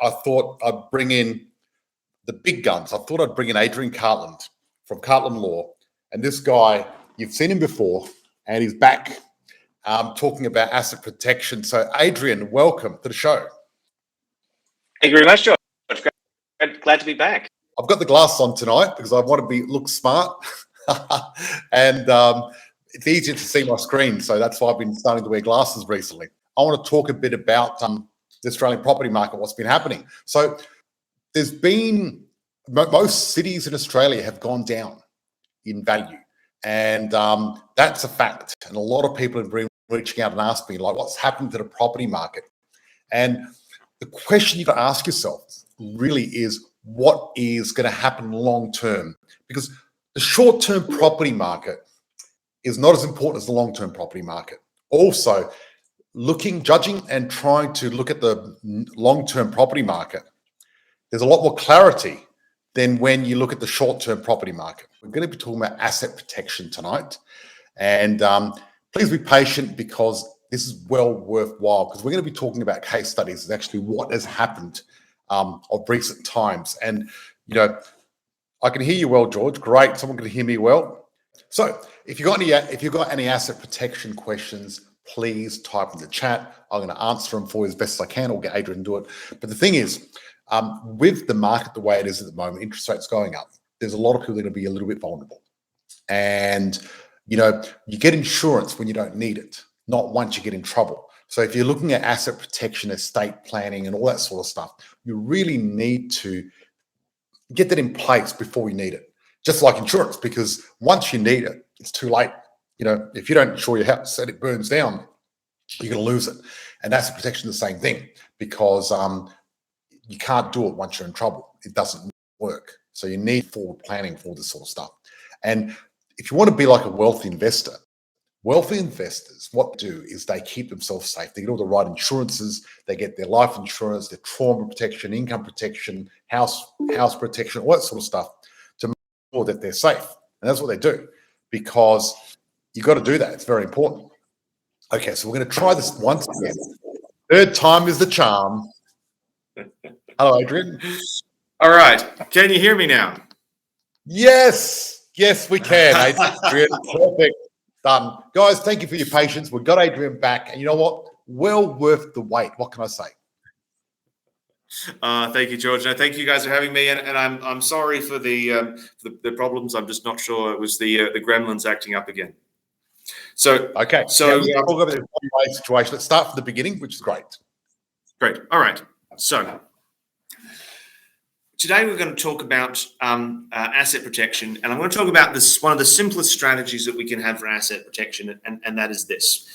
I thought I'd bring in the big guns. I thought I'd bring in Adrian Cartland from Cartland Law. And this guy, you've seen him before, and he's back talking about asset protection. So, Adrian, welcome to the show. Thank you very much, George. Glad to be back. I've got the glasses on tonight because I want to look smart. And it's easier to see my screen. So that's why I've been starting to wear glasses recently. I want to talk a bit about the Australian property market, what's been happening. So there's been, most cities in Australia have gone down in value. And that's a fact. And a lot of people have been reaching out and asking me, like, what's happened to the property market? And the question you've got to ask yourself really is, what is going to happen long term? Because the short-term property market is not as important as the long-term property market. Also, judging and trying to look at the long-term property market, there's a lot more clarity than when you look at the short-term property market. We're going to be talking about asset protection tonight. And please be patient because this is well worthwhile, because we're going to be talking about case studies and actually what has happened of recent times. And, you know, I can hear you well, George. Great. Someone can hear me well. So if you've got any asset protection questions, please type in the chat. I'm going to answer them for you as best as I can, or get Adrian to do it. But the thing is, with the market the way it is at the moment, interest rates going up, there's a lot of people that are going to be a little bit vulnerable. And, you know, you get insurance when you don't need it, not once you get in trouble. So if you're looking at asset protection, estate planning, and all that sort of stuff, you really need to get that in place before you need it. Just like insurance, because once you need it, it's too late. You know, if you don't insure your house and it burns down, you're going to lose it. And asset protection is the same thing, because you can't do it once you're in trouble. It doesn't work. So you need forward planning for this sort of stuff. And if you want to be like a wealthy investors, what they do is they keep themselves safe. They get all the right insurances. They get their life insurance, their trauma protection, income protection, house protection, all that sort of stuff to make sure that they're safe. And that's what they do, because you've got to do that. It's very important. Okay, so we're going to try this once again. Third time is the charm. Hello, Adrian. All right. Can you hear me now? Yes, we can, Adrian. Perfect. Done. Guys, thank you for your patience. We've got Adrian back. And you know what? Well worth the wait. What can I say? Thank you, George. No, thank you guys for having me. And I'm sorry for the problems. I'm just not sure it was the gremlins acting up again. So okay. So we'll talk about the one-way situation. Let's start from the beginning, which is great. Great. All right. So today we're going to talk about asset protection, and I'm going to talk about this, one of the simplest strategies that we can have for asset protection, and that is this: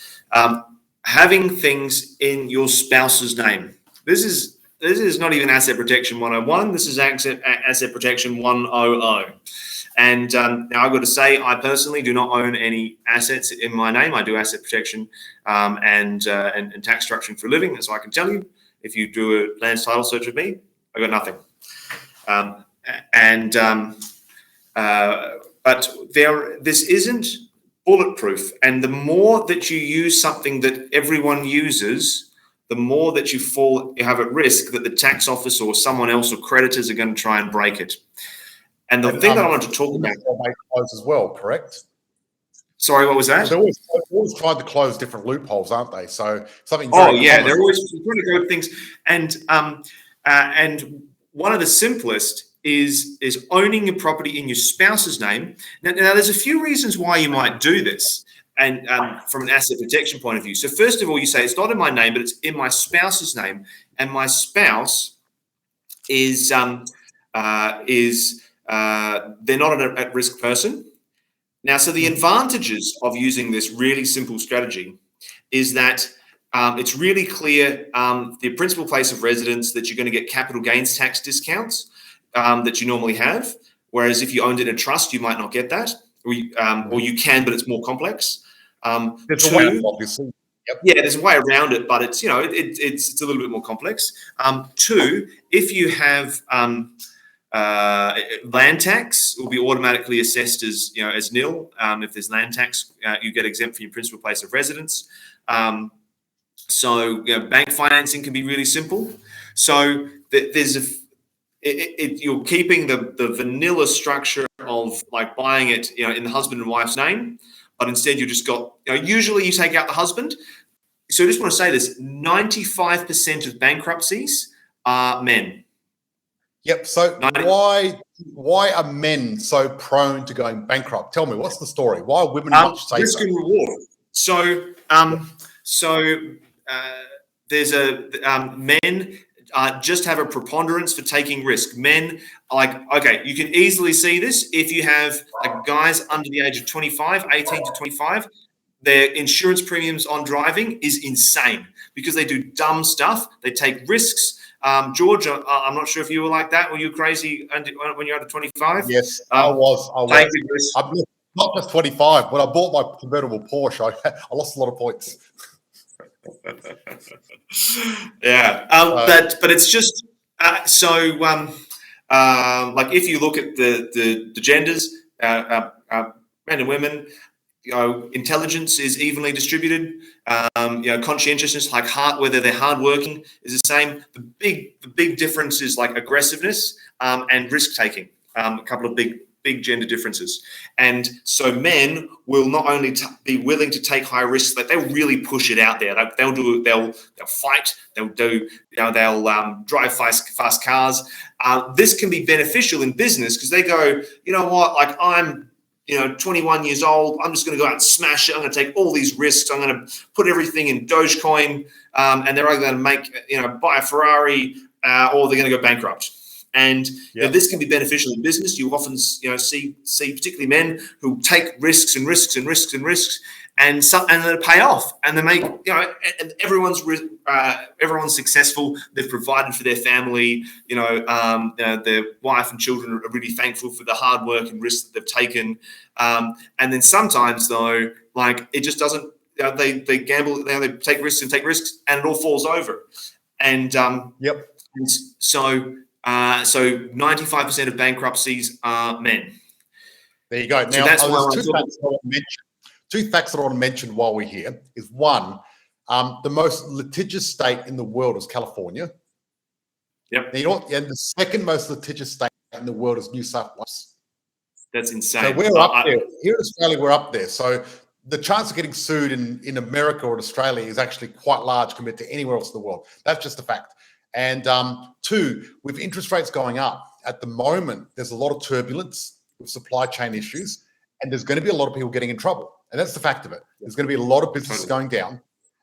having things in your spouse's name. This is not even asset protection 101. This is asset protection 100. And now I've got to say, I personally do not own any assets in my name. I do asset protection and tax structuring for a living. So I can tell you, if you do a land title search of me, I got nothing. But this isn't bulletproof. And the more that you use something that everyone uses, the more that you have at risk that the tax office or someone else or creditors are going to try and break it. And the thing that I want to talk about as well, correct? Sorry, what was that? They're always trying to close different loopholes, aren't they? So something. Oh yeah, they're always trying to go with things. And one of the simplest is owning your property in your spouse's name. Now there's a few reasons why you might do this, and from an asset protection point of view. So first of all, you say it's not in my name, but it's in my spouse's name, and my spouse is they're not an at-risk person. Now, so the advantages of using this really simple strategy is that it's really clear the principal place of residence, that you're going to get capital gains tax discounts that you normally have, whereas if you owned it in a trust, you might not get that, or you can, but it's more complex. There's a way, obviously. Yep. Yeah, there's a way around it, but it's it's a little bit more complex. Two, if you have land tax, will be automatically assessed as as nil. If there's land tax, you get exempt from your principal place of residence. So bank financing can be really simple. So you're keeping the vanilla structure of like buying it, in the husband and wife's name, but instead you just got, usually you take out the husband. So I just want to say this: 95% of bankruptcies are men. Yep. So why are men so prone to going bankrupt? Tell me, what's the story? Why are women much safer? Risk and reward. So there's men just have a preponderance for taking risk. Men you can easily see this if you have guys under the age of 25, 18 to 25. Their insurance premiums on driving is insane because they do dumb stuff. They take risks. George, I'm not sure if you were like that. Were you crazy when you were under 25? Yes, I was. I'm not just 25. When I bought my convertible Porsche, I lost a lot of points. Yeah, but it's just like if you look at the genders, men and women, intelligence is evenly distributed. Conscientiousness, like whether they're hardworking, is the same. The big difference is like aggressiveness and risk taking. A couple of big gender differences. And so men will not only be willing to take high risks, but they'll really push it out there. They'll fight. They'll drive fast cars. This can be beneficial in business because they go, you know what, like I'm 21 years old. I'm just going to go out and smash it. I'm going to take all these risks. I'm going to put everything in Dogecoin, and they're either going to make, buy a Ferrari, or they're going to go bankrupt. And this can be beneficial in business. You often, see particularly men who take risks and risks and risks and risks, and they pay off, and they make, and everyone's successful. They've provided for their family. Their wife and children are really thankful for the hard work and risks that they've taken. And then sometimes though, like it just doesn't. They gamble. They take risks, and it all falls over. And and so 95% of bankruptcies are men. There you go. Now, so that's two facts that I want to mention while we're here is one, the most litigious state in the world is California. Yep. And the second most litigious state in the world is New South Wales. That's insane. So we're up there. Here in Australia, we're up there. So the chance of getting sued in America or in Australia is actually quite large compared to anywhere else in the world. That's just a fact. And two, with interest rates going up at the moment, there's a lot of turbulence with supply chain issues, and there's going to be a lot of people getting in trouble. And that's the fact of it. There's going to be a lot of businesses going down.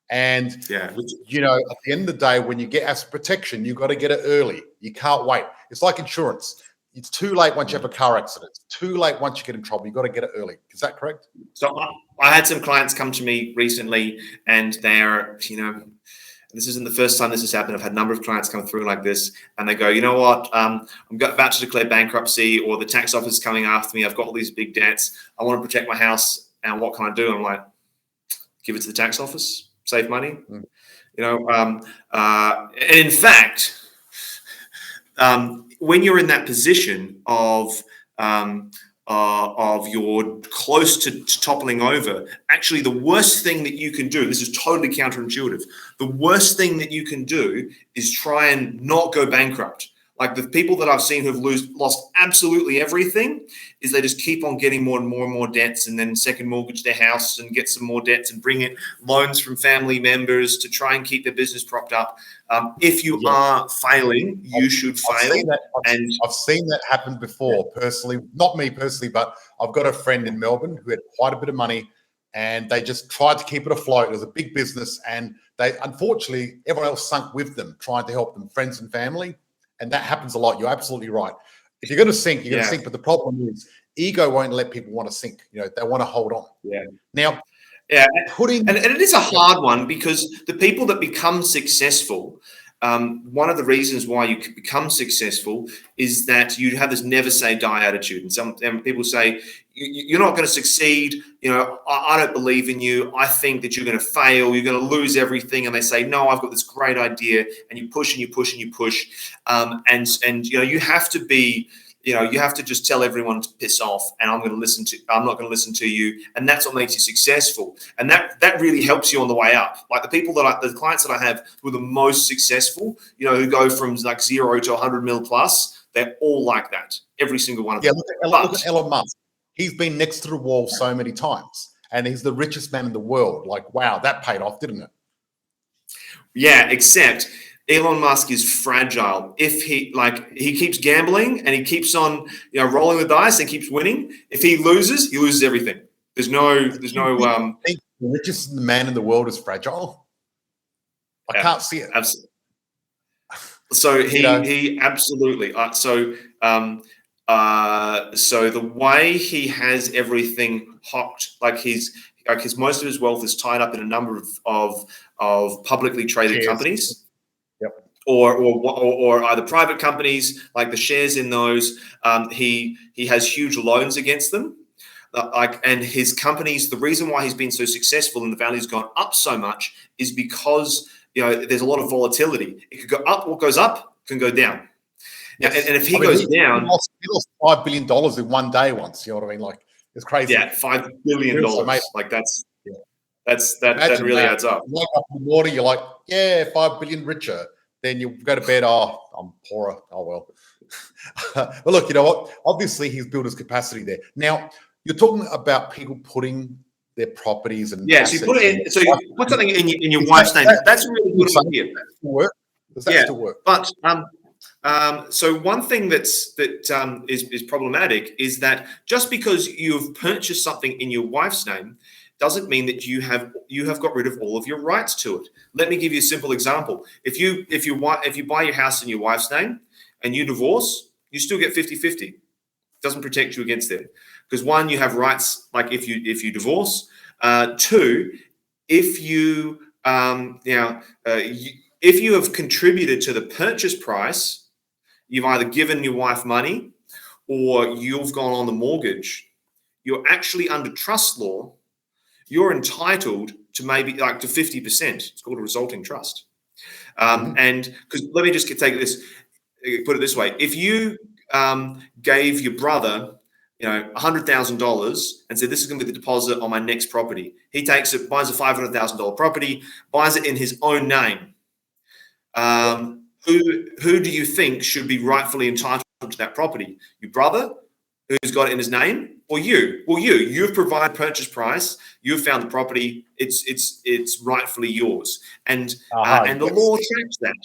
And, at the end of the day, when you get asset protection, you've got to get it early. You can't wait. It's like insurance. It's too late once you have a car accident. It's too late once you get in trouble. You've got to get it early. Is that correct? So I had some clients come to me recently, and they're, this isn't the first time this has happened. I've had a number of clients come through like this, and they go, you know what? I'm about to declare bankruptcy, or the tax office is coming after me. I've got all these big debts. I want to protect my house, and what can I do? And I'm like, give it to the tax office, save money. And in fact, when you're in that position of you're close to toppling over, actually the worst thing that you can do, this is totally counterintuitive, the worst thing that you can do is try and not go bankrupt. Like the people that I've seen who've lost absolutely everything is they just keep on getting more and more and more debts, and then second mortgage their house and get some more debts and bring in loans from family members to try and keep their business propped up. If you are failing, you should fail. I've seen that happen before personally, not me personally, but I've got a friend in Melbourne who had quite a bit of money, and they just tried to keep it afloat. It was a big business, and unfortunately, everyone else sunk with them, trying to help them, friends and family. And that happens a lot. You're absolutely right. If you're going to sink, you're going to sink. But the problem is ego won't let people want to sink. They want to hold on. Yeah. Now, and it is a hard one because the people that become successful, one of the reasons why you can become successful is that you have this never say die attitude. And some people say, you're not going to succeed. I don't believe in you. I think that you're going to fail. You're going to lose everything. And they say, no, I've got this great idea. And you push and you push and you push. And you have to be you have to just tell everyone to piss off, and I'm not going to listen to you, and that's what makes you successful. And that really helps you on the way up. Like the clients that I have who are the most successful, who go from like 0 to 100 mil plus, they're all like that. Every single one of them. Look at Elon Musk. He's been next to the wall so many times, and he's the richest man in the world. Like, wow, that paid off, didn't it? Yeah, except Elon Musk is fragile. If he keeps gambling and he keeps on rolling the dice and keeps winning, if he loses everything. There's no I think the richest man in the world is fragile. I can't see it. Absolutely. So he absolutely. So the way he has everything hocked, like most of his wealth is tied up in a number of publicly traded companies. Yep. Or either private companies, like the shares in those. He has huge loans against them. And his companies, the reason why he's been so successful and the value's gone up so much is because there's a lot of volatility. It could go up, what goes up can go down. Yes. Now, and if he goes down, he lost $5 billion in one day once. You know what I mean? Like, it's crazy. Yeah, $5 billion. Like that really adds up. You wake up in the morning, you're like, yeah, 5 billion richer. Then you go to bed, oh, I'm poorer. Oh well. But look, you know what? Obviously, he's built his capacity there. Now, you're talking about people putting their properties and so you put it in. So you put something in your wife's name. That's a really good idea. Does that still work? But so one thing that is problematic is that just because you've purchased something in your wife's name doesn't mean that you have got rid of all of your rights to it. Let me give you a simple example. If you buy your house in your wife's name and you divorce, you still get 50-50. It doesn't protect you against it. Because one, you have rights like if you divorce. Two, if you have contributed to the purchase price, you've either given your wife money or you've gone on the mortgage, you're actually under trust law, you're entitled to maybe like to 50%. It's called a resulting trust. And because let me just put it this way. If you gave your brother $100,000 and said, this is going to be the deposit on my next property. He takes it, buys a $500,000 property, buys it in his own name. Who do you think should be rightfully entitled to that property? Your brother, who's got it in his name, or you? Well, you've provided purchase price. You've found the property. It's rightfully yours, and the law tracks that.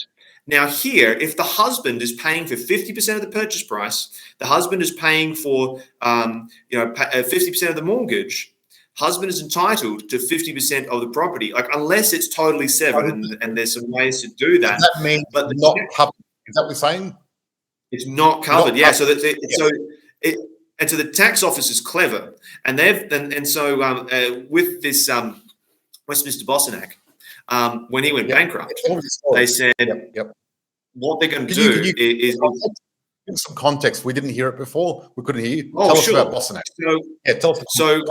Now, here, if the husband is paying for 50% of the purchase price, the husband is paying for 50% of the mortgage. Husband is entitled to 50% of the property, like unless it's totally severed, and there's some ways to do that. Does that mean but not covered? Is that what you're saying? It's not covered. Yeah. So so the tax office is clever, and with this Westminster Bossenac, when he went bankrupt, they said what they're going to do is give some context. We didn't hear it before. We couldn't hear you. Tell us about Bossenac. Tell us. So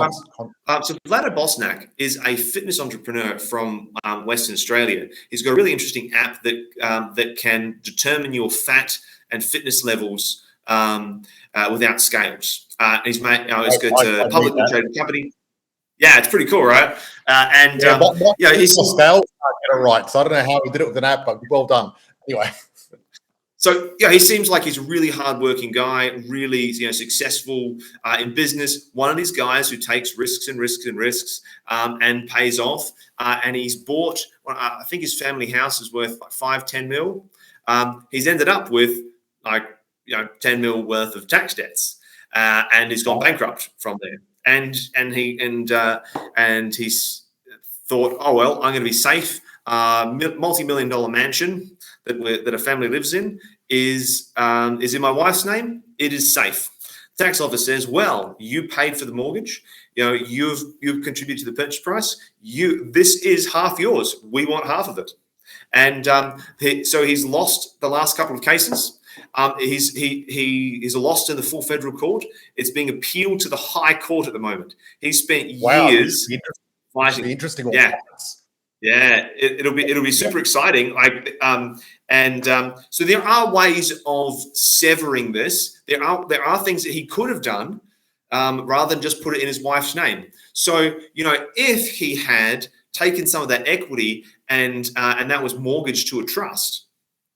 Vlado Bossenac is a fitness entrepreneur from Western Australia. He's got a really interesting app that can determine your fat and fitness levels without scales. He's got a publicly traded company. Yeah, it's pretty cool, right? He's scales. I get it right. So I don't know how he did it with an app, but well done. Anyway. So he seems like he's a really hardworking guy, really successful in business. One of these guys who takes risks and pays off. And he's bought, I think his family house is worth like 5-10 mil. He's ended up with 10 mil worth of tax debts, and he's gone bankrupt from there. And he's thought, oh well, I'm going to be safe. Multi-million-dollar mansion that a family lives in is in my wife's name. It is safe. Tax office says, well, you paid for the mortgage. You've contributed to the purchase price. This is half yours. We want half of it. And so he's lost the last couple of cases. He's lost in the full federal court. It's being appealed to the High Court at the moment. He spent years fighting. Interesting. Yeah, it'll be super exciting. So there are ways of severing this. There are things that he could have done rather than just put it in his wife's name. So if he had taken some of that equity and that was mortgaged to a trust,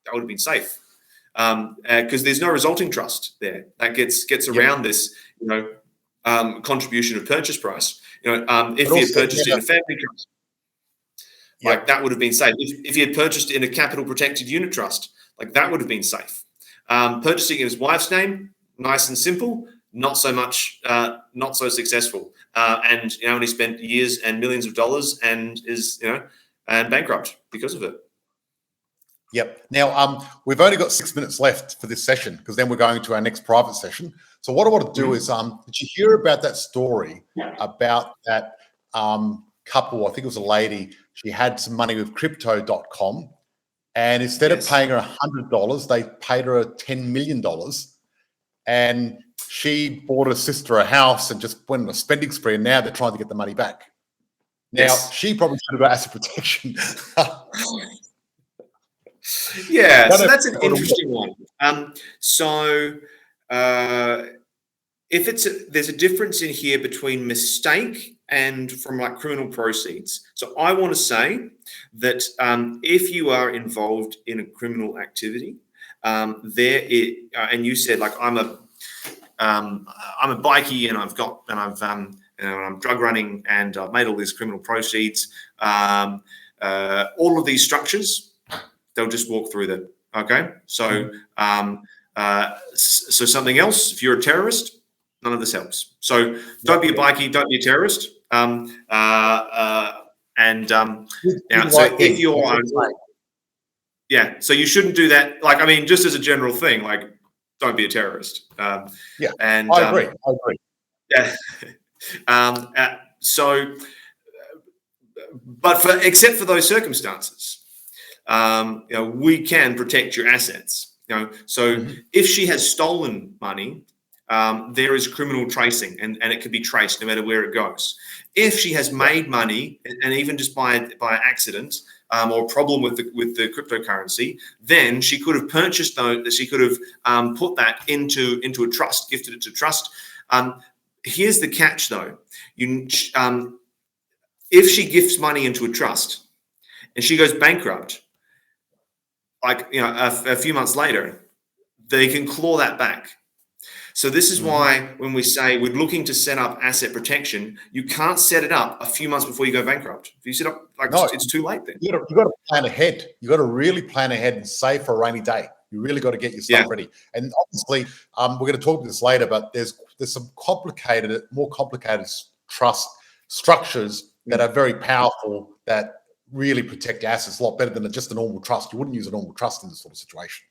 that would have been safe because there's no resulting trust there that gets around this contribution of purchase price. If he had purchased it in a family trust. That would have been safe. If he had purchased in a capital protected unit trust, that would have been safe. Purchasing in his wife's name, nice and simple, not so much, not so successful. And he spent years and millions of dollars and is and bankrupt because of it. Yep. Now, we've only got 6 minutes left for this session because then we're going to our next private session. So what I want to do is, did you hear about that story about that couple? I think it was a lady. She had some money with crypto.com, and instead of paying her $100, they paid her $10 million. And she bought her sister a house and just went on a spending spree, and now they're trying to get the money back. Now, she probably should have got asset protection. Yeah, so that's an interesting one. There's a difference in here between mistake and from criminal proceeds. So I want to say that if you are involved in a criminal activity, and you said I'm a bikie and I'm drug running and I've made all these criminal proceeds. All of these structures, they'll just walk through them. Okay, so so something else. If you're a terrorist, none of this helps. So don't be a bikie, don't be a terrorist. So if you're so you shouldn't do that. Just as a general thing, don't be a terrorist. And I agree. Yeah. Except for those circumstances, we can protect your assets. If she has stolen money, there is criminal tracing, and it can be traced no matter where it goes. If she has made money, and even just by accident or a problem with the cryptocurrency, then she could have purchased those. She could have put that into a trust, gifted it to trust. Here's the catch, though. If she gifts money into a trust and she goes bankrupt, a few months later, they can claw that back. So this is why when we say we're looking to set up asset protection, you can't set it up a few months before you go bankrupt. If you set up, it's too late then. You got to plan ahead. You got to really plan ahead and save for a rainy day. You really got to get your stuff ready. And obviously, we're going to talk about this later, but there's some more complicated trust structures that are very powerful that really protect assets a lot better than just a normal trust. You wouldn't use a normal trust in this sort of situation.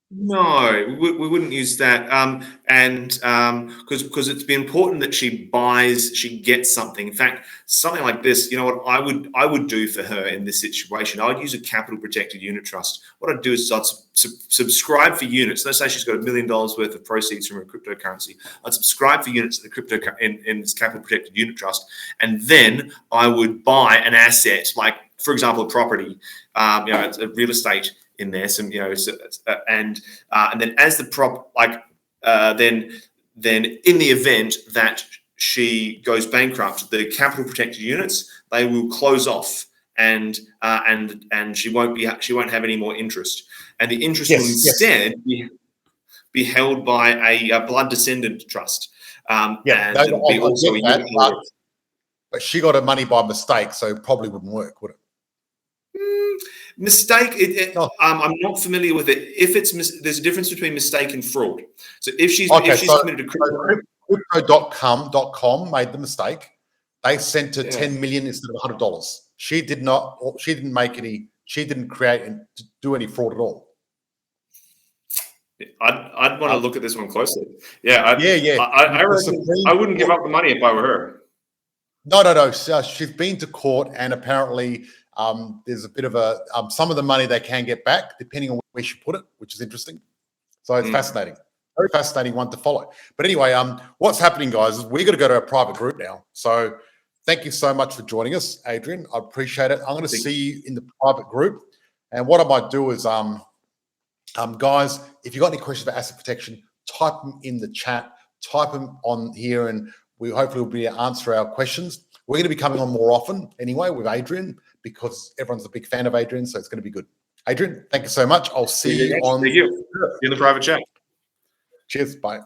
No, we wouldn't use that, because it'd be important that she gets something. In fact, something like this, what I would do for her in this situation, I would use a capital protected unit trust. What I'd do is I'd subscribe for units. Let's say she's got $1 million worth of proceeds from her cryptocurrency. I'd subscribe for units of the crypto in this capital protected unit trust, and then I would buy an asset, for example, a property, it's a real estate in there, and then as the then in the event that she goes bankrupt, the capital protected units, they will close off, and she won't have any more interest, and the interest will instead be held by a blood descendant trust. But she got her money by mistake, so it probably wouldn't work, would it? Mistake. I'm not familiar with it. If there's a difference between mistake and fraud. So if she's committed a crypto.com made the mistake. They sent her $10 million instead of $100. She didn't make any. She didn't create and do any fraud at all. I'd want to look at this one closely. I wouldn't give up the money if I were her. No. She's been to court, and apparently there's a bit of some of the money they can get back depending on where she put it, which is interesting. So it's fascinating, very fascinating one to follow. But anyway, what's happening, guys, is we're going to go to a private group now. So thank you so much for joining us, Adrian. I appreciate it. I'm going to see you in the private group. And what I might do is, guys, if you've got any questions about asset protection, type them in the chat, type them on here, and we hopefully will be able to answer our questions. We're going to be coming on more often anyway with Adrian because everyone's a big fan of Adrian, so it's going to be good. Adrian, thank you so much. I'll see you on. Thank you. In the private chat. Cheers. Bye.